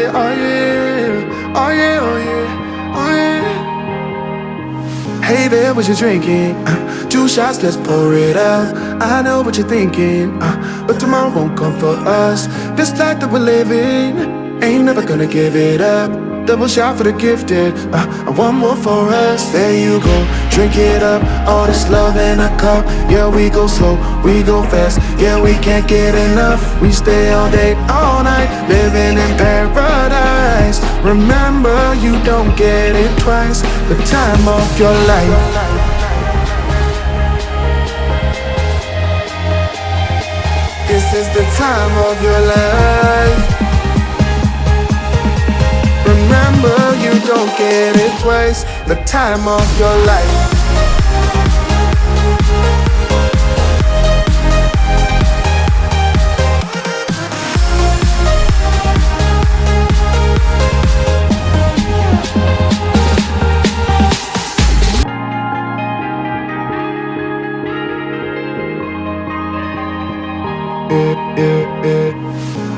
yeah, oh yeah, oh yeah, oh yeah, oh yeah. Hey there, what you drinking? 2 shots, let's pour it out. I know what you're thinking, but tomorrow won't come for us. This life that we're living, ain't never gonna give it up. Double shot for the gifted, and one more for us. There you go, drink it up. All this love in a cup. Yeah, we go slow, we go fast. Yeah, we can't get enough. We stay all day, all night, living in paradise. Remember, you don't get it twice. The time of your life. This is the time of your life. Remember, you don't get it twice. The time of your life.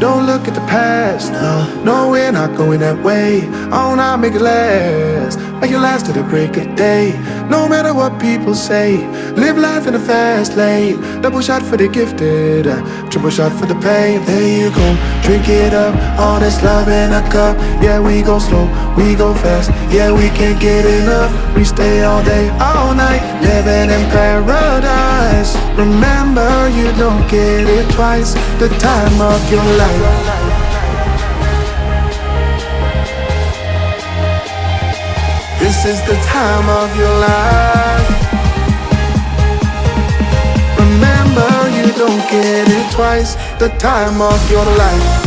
Don't look at the past, no, we're not going that way. Oh, now make it last, make it last to the break of day. No matter what people say, live life in a fast lane. Double shot for the gifted, triple shot for the pain. There you go, drink it up, all this love in a cup. Yeah, we go slow, we go fast. Yeah, we can't get enough. We stay all day, all night, living in paradise. Remember, you don't get it twice. The time of your life. This is the time of your life. Remember, you don't get it twice. The time of your life.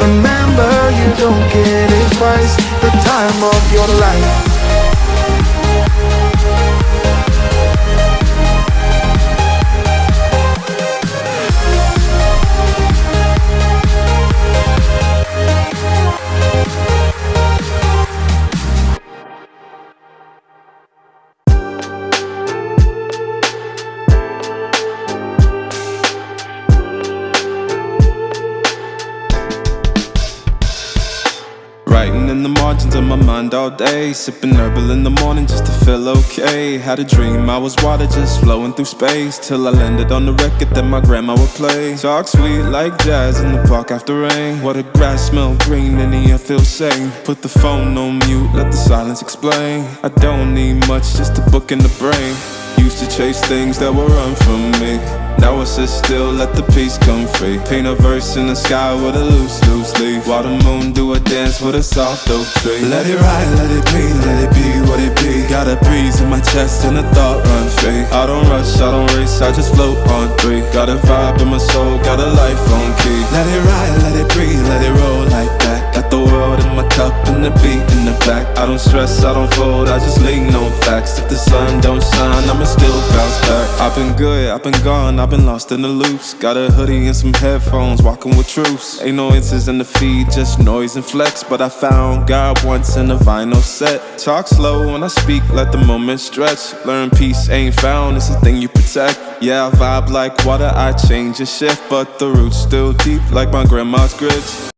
Remember, you don't get it twice. The time of your life. Writing in the margins of my mind all day, sipping herbal in the morning just to feel okay. Had a dream I was water just flowing through space, till I landed on the record that my grandma would play. Talk sweet like jazz in the park after rain. What the grass smell green and the air feels sane. Put the phone on mute, let the silence explain. I don't need much, just a book in the brain. Used to chase things that were run from me. Now I sit still, let the peace come free. Paint a verse in the sky with a loose leaf. While the moon do a dance with a soft oak tree. Let it ride, let it be what it be. Got a breeze in my chest and a thought run free. I don't rush, I don't race, I just float on 3. Got a vibe in my soul, got a life on key. Let it ride, let it breathe, let it roll like that. Got the world in my cup and the beat in the back. I don't stress, I don't fold, I just lean on facts. If the sun don't shine, I'ma still bounce back. I've been good, I've been gone, I've been lost in the loops. Got a hoodie and some headphones, walking with truths. Ain't no inches in the feed, just noise and flex. But I found God once in a vinyl set. Talk slow when I speak, let the moment stretch. Learn peace ain't found, it's a thing you protect. Yeah, I vibe like water, I change and shift, but the roots still deep like my grandma's grits.